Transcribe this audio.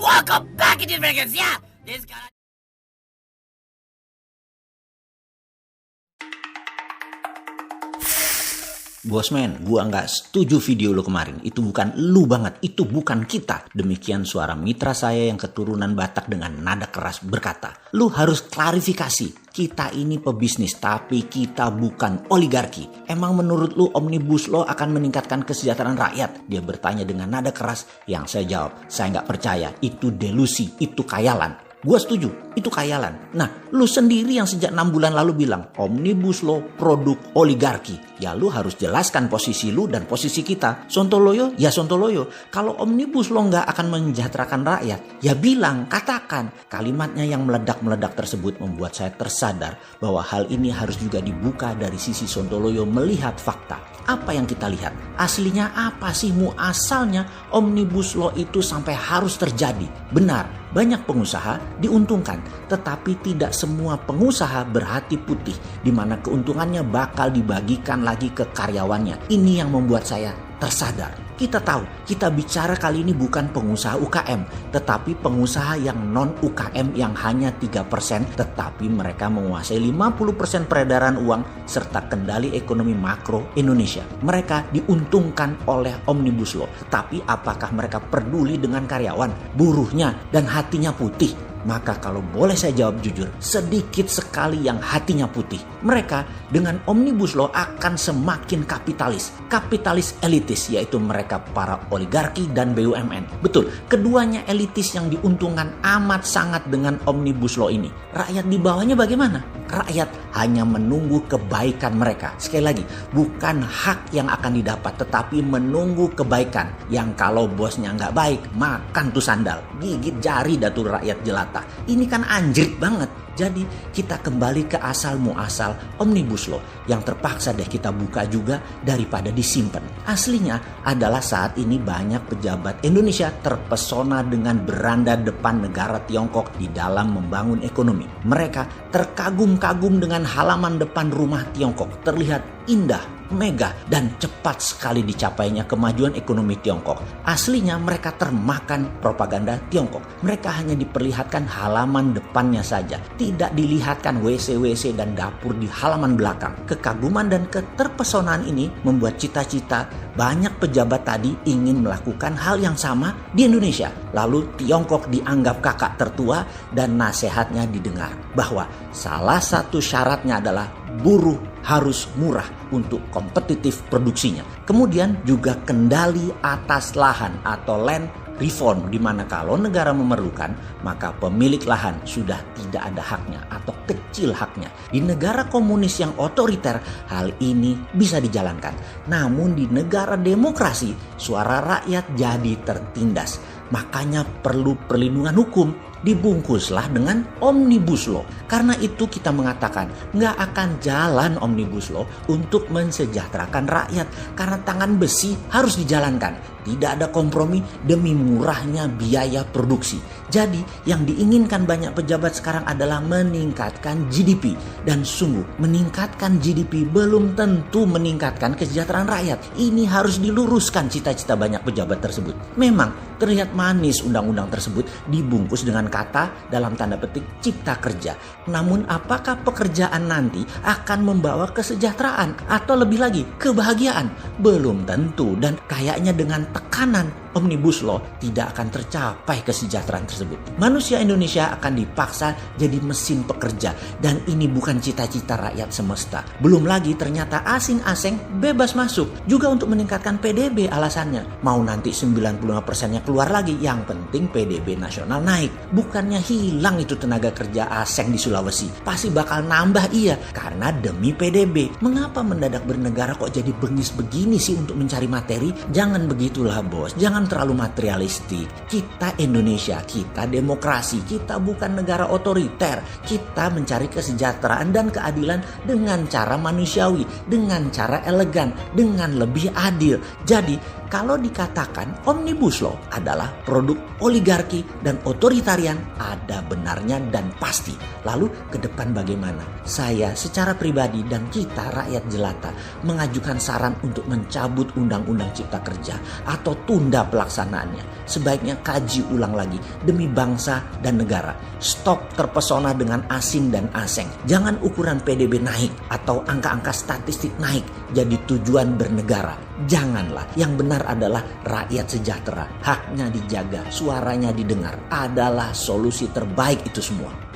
welcome back in Vegas. Yeah, this guy. Bosman, gua nggak setuju video lo kemarin. Itu bukan lu banget, itu bukan kita. Demikian suara mitra saya yang keturunan Batak dengan nada keras berkata, lu harus klarifikasi. Kita ini pebisnis, tapi kita bukan oligarki. Emang menurut lu Omnibus Law akan meningkatkan kesejahteraan rakyat? Dia bertanya dengan nada keras. Yang saya jawab, saya nggak percaya. Itu delusi, itu khayalan. Gua setuju, itu khayalan. Nah, lu sendiri yang sejak 6 bulan lalu bilang Omnibus Law produk oligarki. Ya lu harus jelaskan posisi lu dan posisi kita. Sontoloyo, ya Sontoloyo. Kalau Omnibus Law nggak akan mensejahterakan rakyat, ya bilang, katakan. Kalimatnya yang meledak-meledak tersebut membuat saya tersadar bahwa hal ini harus juga dibuka dari sisi Sontoloyo melihat fakta. Apa yang kita lihat? Aslinya apa sih muasalnya Omnibus Law itu sampai harus terjadi? Benar. Banyak pengusaha diuntungkan, tetapi tidak semua pengusaha berhati putih, di mana keuntungannya bakal dibagikan lagi ke karyawannya. Ini yang membuat saya tersadar. Kita tahu, kita bicara kali ini bukan pengusaha UKM, tetapi pengusaha yang non-UKM yang hanya 3%, tetapi mereka menguasai 50% peredaran uang serta kendali ekonomi makro Indonesia. Mereka diuntungkan oleh Omnibus Law, tetapi apakah mereka peduli dengan karyawan, buruhnya, dan hatinya putih? Maka kalau boleh saya jawab jujur, sedikit sekali yang hatinya putih. Mereka dengan Omnibus Law akan semakin kapitalis. Kapitalis elitis, yaitu mereka para oligarki dan BUMN. Betul, keduanya elitis yang diuntungkan amat sangat dengan Omnibus Law ini. Rakyat di bawahnya bagaimana? Rakyat hanya menunggu kebaikan mereka. Sekali lagi, bukan hak yang akan didapat, tetapi menunggu kebaikan. Yang kalau bosnya nggak baik, makan tuh sandal. Gigit jari datul rakyat jelata. Ini kan anjrit banget. Jadi kita kembali ke asal muasal Omnibus Law yang terpaksa deh kita buka juga daripada disimpan. Aslinya adalah saat ini banyak pejabat Indonesia terpesona dengan beranda depan negara Tiongkok di dalam membangun ekonomi. Mereka terkagum-kagum dengan halaman depan rumah Tiongkok. Terlihat indah, megah, dan cepat sekali dicapainya kemajuan ekonomi Tiongkok. Aslinya mereka termakan propaganda Tiongkok. Mereka hanya diperlihatkan halaman depannya saja. Tidak dilihatkan WC-WC dan dapur di halaman belakang. Kekaguman dan keterpesonaan ini membuat cita-cita banyak pejabat tadi ingin melakukan hal yang sama di Indonesia. Lalu Tiongkok dianggap kakak tertua dan nasihatnya didengar. Bahwa salah satu syaratnya adalah buruh harus murah untuk kompetitif produksinya. Kemudian juga kendali atas lahan atau land reform, di mana kalau negara memerlukan, maka pemilik lahan sudah tidak ada haknya atau kecil haknya. Di negara komunis yang otoriter, hal ini bisa dijalankan. Namun di negara demokrasi, suara rakyat jadi tertindas. Makanya perlu perlindungan hukum. Dibungkuslah dengan Omnibus Law. Karena itu kita mengatakan nggak akan jalan Omnibus Law untuk mensejahterakan rakyat. Karena tangan besi harus dijalankan. Tidak ada kompromi demi murahnya biaya produksi. Jadi yang diinginkan banyak pejabat sekarang adalah meningkatkan GDP. Dan sungguh meningkatkan GDP belum tentu meningkatkan kesejahteraan rakyat. Ini harus diluruskan cita-cita banyak pejabat tersebut. Memang terlihat manis undang-undang tersebut dibungkus dengan kata dalam tanda petik cipta kerja. Namun apakah pekerjaan nanti akan membawa kesejahteraan atau lebih lagi kebahagiaan? Belum tentu, dan kayaknya dengan tekanan Omnibus Law tidak akan tercapai kesejahteraan tersebut. Manusia Indonesia akan dipaksa jadi mesin pekerja, dan ini bukan cita-cita rakyat semesta. Belum lagi ternyata asing-asing bebas masuk juga untuk meningkatkan PDB alasannya. Mau nanti 95%-nya keluar lagi, yang penting PDB nasional naik. Bukannya hilang itu tenaga kerja asing di Sulawesi. Pasti bakal nambah, iya, karena demi PDB. Mengapa mendadak bernegara kok jadi bengis begini sih untuk mencari materi? Jangan begitulah bos, jangan terlalu materialistik. Kita Indonesia, kita demokrasi, kita bukan negara otoriter. Kita mencari kesejahteraan dan keadilan dengan cara manusiawi, dengan cara elegan, dengan lebih adil. Jadi Kalau dikatakan Omnibus Law adalah produk oligarki dan otoritarian, ada benarnya dan pasti. Lalu ke depan bagaimana? Saya secara pribadi dan kita rakyat jelata mengajukan saran untuk mencabut Undang-Undang Cipta Kerja atau tunda pelaksanaannya. Sebaiknya kaji ulang lagi demi bangsa dan negara. Stop terpesona dengan asing dan aseng. Jangan ukuran PDB naik atau angka-angka statistik naik jadi tujuan bernegara. Janganlah. Yang benar adalah rakyat sejahtera, haknya dijaga, suaranya didengar. Adalah solusi terbaik itu semua.